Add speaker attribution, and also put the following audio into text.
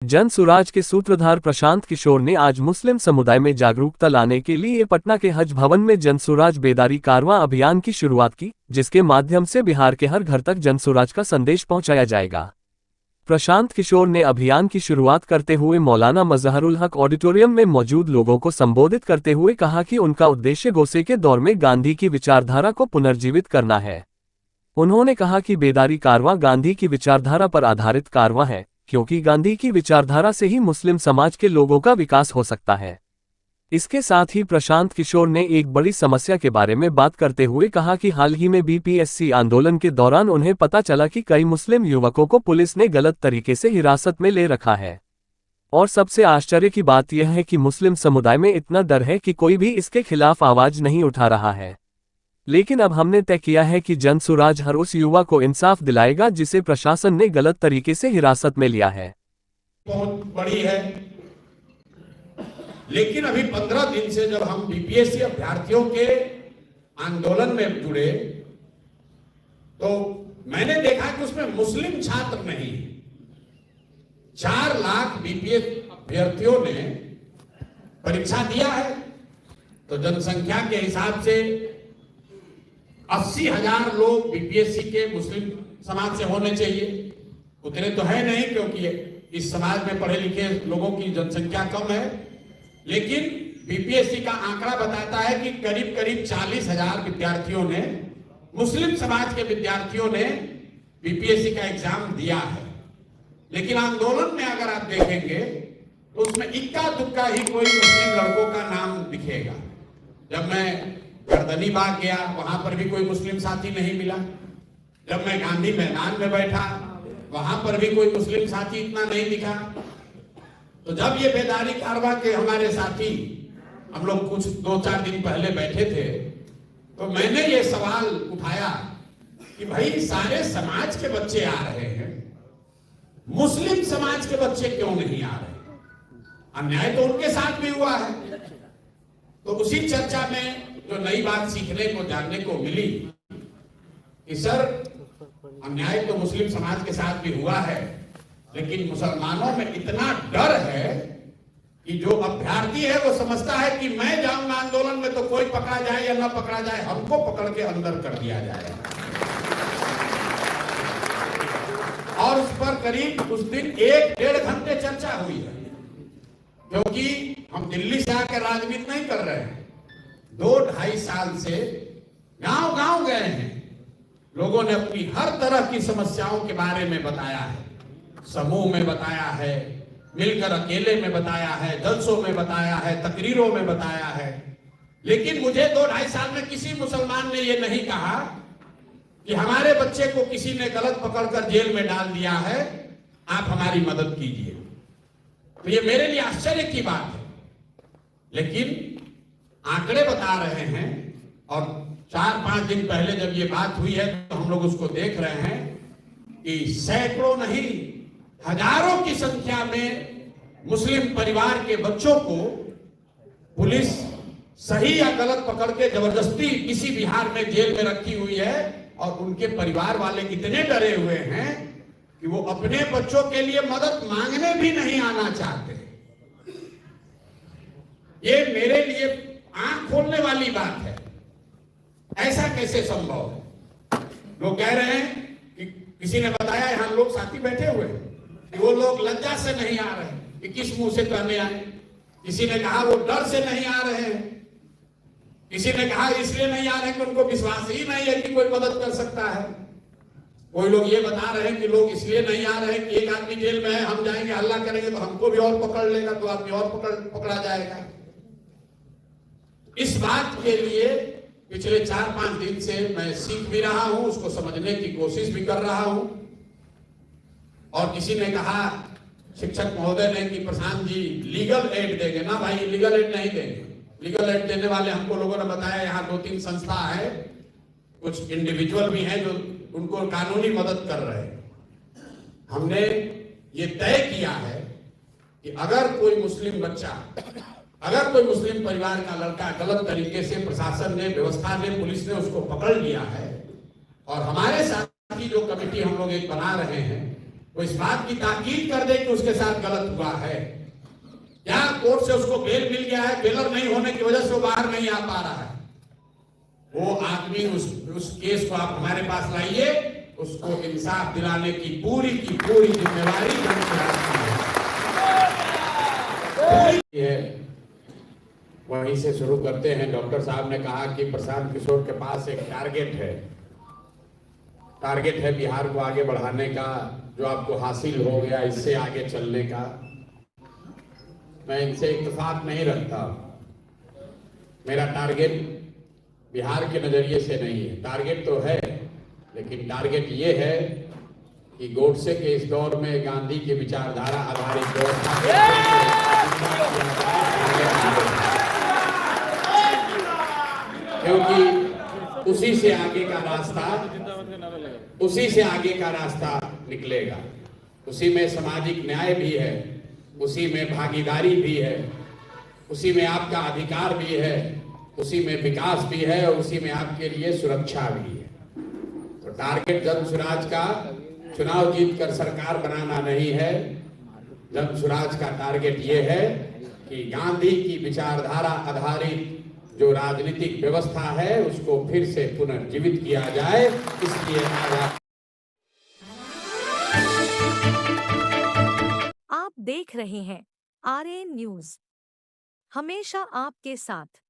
Speaker 1: जन सुराज के सूत्रधार प्रशांत किशोर ने आज मुस्लिम समुदाय में जागरूकता लाने के लिए पटना के हज भवन में जन सुराज बेदारी कारवां अभियान की शुरुआत की, जिसके माध्यम से बिहार के हर घर तक जन सुराज का संदेश पहुंचाया जाएगा। प्रशांत किशोर ने अभियान की शुरुआत करते हुए मौलाना मजहरुल हक ऑडिटोरियम में मौजूद लोगों को संबोधित करते हुए कहा कि उनका उद्देश्य गोसे के दौर में गांधी की विचारधारा को पुनर्जीवित करना है। उन्होंने कहा कि बेदारी कारवां गांधी की विचारधारा पर आधारित कारवां है, क्योंकि गांधी की विचारधारा से ही मुस्लिम समाज के लोगों का विकास हो सकता है। इसके साथ ही प्रशांत किशोर ने एक बड़ी समस्या के बारे में बात करते हुए कहा कि हाल ही में बीपीएससी आंदोलन के दौरान उन्हें पता चला कि कई मुस्लिम युवकों को पुलिस ने गलत तरीके से हिरासत में ले रखा है। और सबसे आश्चर्य की बात यह है कि मुस्लिम समुदाय में इतना डर है कि कोई भी इसके खिलाफ आवाज नहीं उठा रहा है। लेकिन अब हमने तय किया है कि जन सुराज हर उस युवा को इंसाफ दिलाएगा जिसे प्रशासन ने गलत तरीके से हिरासत में लिया है।
Speaker 2: बहुत बड़ी है, लेकिन अभी 15 दिन से जब हम बीपीएससी अभ्यर्थियों के आंदोलन में जुड़े तो मैंने देखा कि उसमें मुस्लिम छात्र नहीं, 4 लाख बीपीएससी अभ्यर्थियों ने परीक्षा दिया है। तो जनसंख्या के हिसाब से 80,000 लोग बीपीएससी के मुस्लिम समाज से होने चाहिए। उतने तो है नहीं, क्योंकि इस समाज में पढ़े लिखे लोगों की जनसंख्या कम है। लेकिन बीपीएससी का आंकड़ा बताता है कि करीब करीब 40,000 विद्यार्थियों ने, मुस्लिम समाज के विद्यार्थियों ने बीपीएससी का एग्जाम दिया है। लेकिन आंदोलन में अगर आप देखेंगे तो उसमें इक्का दुक्का ही कोई मुस्लिम लड़कों का नाम दिखेगा। जब मैं गर्दनी बाग गया, वहां पर भी कोई मुस्लिम साथी नहीं मिला। जब मैं गांधी मैदान में बैठा, वहां पर भी कोई मुस्लिम साथी इतना नहीं दिखा। तो जब ये बेदारी कारवां के हमारे साथी, हम लोग कुछ 2-4 दिन पहले बैठे थे, तो मैंने ये सवाल उठाया कि भाई सारे समाज के बच्चे आ रहे हैं, मुस्लिम समाज के बच्चे क्यों नहीं आ रहे? अन्याय तो उनके साथ भी हुआ है। तो उसी चर्चा में जो नई बात सीखने को, जानने को मिली कि सर अन्याय तो मुस्लिम समाज के साथ भी हुआ है, लेकिन मुसलमानों में इतना डर है कि जो अभ्यर्थी है वो समझता है कि मैं जाऊंगा आंदोलन में तो कोई पकड़ा जाए या ना पकड़ा जाए, हमको पकड़ के अंदर कर दिया जाए। और उस पर करीब उस दिन 1-1.5 घंटे चर्चा हुई है, क्योंकि हम दिल्ली से आकर राजनीति नहीं कर रहे हैं। 2-2.5 साल से गांव गांव गए हैं, लोगों ने अपनी हर तरह की समस्याओं के बारे में बताया है। समूह में बताया है, मिलकर अकेले में बताया है, जलसों में बताया है, तकरीरों में बताया है। लेकिन मुझे 2-2.5 साल में किसी मुसलमान ने यह नहीं कहा कि हमारे बच्चे को किसी ने गलत पकड़कर जेल में डाल दिया है, आप हमारी मदद कीजिए। तो ये मेरे लिए आश्चर्य की बात है। लेकिन आंकड़े बता रहे हैं, और 4-5 दिन पहले जब ये बात हुई है तो हम लोग उसको देख रहे हैं कि सैकड़ों नहीं, हजारों की संख्या में मुस्लिम परिवार के बच्चों को पुलिस सही या गलत पकड़ के जबरदस्ती किसी बिहार में जेल में रखी हुई है। और उनके परिवार वाले इतने डरे हुए हैं कि वो अपने बच्चों के लिए मदद मांगने भी नहीं आना चाहते। ये मेरे लिए आंख खोलने वाली बात है। ऐसा कैसे संभव है? लोग कह रहे हैं कि किसी ने बताया, यहां लोग साथी बैठे हुए हैं, कि वो लोग लज्जा से नहीं आ रहे कि किस मुंह से कहने आए। किसी ने कहा वो डर से नहीं आ रहे हैं, किसी ने कहा इसलिए नहीं आ रहे कि उनको विश्वास ही नहीं है कि कोई मदद कर सकता है। कोई लोग ये बता रहे हैं कि लोग इसलिए नहीं आ रहे कि एक आदमी जेल में है, हम जाएंगे हल्ला करेंगे तो हमको भी और पकड़ लेगा, तो आदमी और पकड़ा जाएगा। इस बात के लिए पिछले 4-5 दिन से मैं सीख भी रहा हूं, उसको समझने की कोशिश भी कर रहा हूं। और किसी ने कहा, शिक्षक महोदय ने, कि प्रशांत जी लीगल एड देंगे ना। भाई लीगल एड नहीं देंगे। लीगल एड देने वाले हमको लोगों ने बताया यहाँ 2-3 संस्था है, कुछ इंडिविजुअल भी हैं जो उनको कानूनी मदद कर रहे हैं। हमने ये तय किया है कि अगर कोई मुस्लिम बच्चा, अगर कोई मुस्लिम परिवार का लड़का गलत तरीके से प्रशासन ने, व्यवस्था ने, पुलिस ने उसको पकड़ लिया है, और हमारे साथ ही जो कमेटी हम लोग एक बना रहे हैं वो इस बात की ताकीद कर दे कि उसके साथ गलत हुआ है, या कोर्ट से उसको बेल मिल गया है, बेलर नहीं होने की वजह से वो बाहर नहीं आ पा रहा है, वो आदमी उस केस को आप हमारे पास लाइए, उसको इंसाफ दिलाने की पूरी जिम्मेवारी है। वहीं से शुरू करते हैं। डॉक्टर साहब ने कहा कि प्रशांत किशोर के पास एक टारगेट है बिहार को आगे बढ़ाने का, जो आपको हासिल हो गया इससे आगे चलने का। मैं इनसे इत्तेफाक नहीं रखता। मेरा टारगेट बिहार के नजरिए से नहीं है, टारगेट तो है, लेकिन टारगेट ये है कि गोडसे के इस दौर में गांधी की विचारधारा आधारित व्यवस्था क्योंकि उसी से आगे का रास्ता निकलेगा। उसी में सामाजिक न्याय भी है, उसी में भागीदारी भी है, उसी में आपका अधिकार भी है, उसी में विकास भी है, और उसी में आपके लिए सुरक्षा भी है। तो टारगेट जन स्वराज का चुनाव जीतकर सरकार बनाना नहीं है। जन स्वराज का टारगेट ये है कि गांधी की विचारधारा आधारित जो राजनीतिक व्यवस्था है उसको फिर से पुनर्जीवित किया जाए। इसलिए
Speaker 3: आप देख रहे हैं आरएन न्यूज, हमेशा आपके साथ।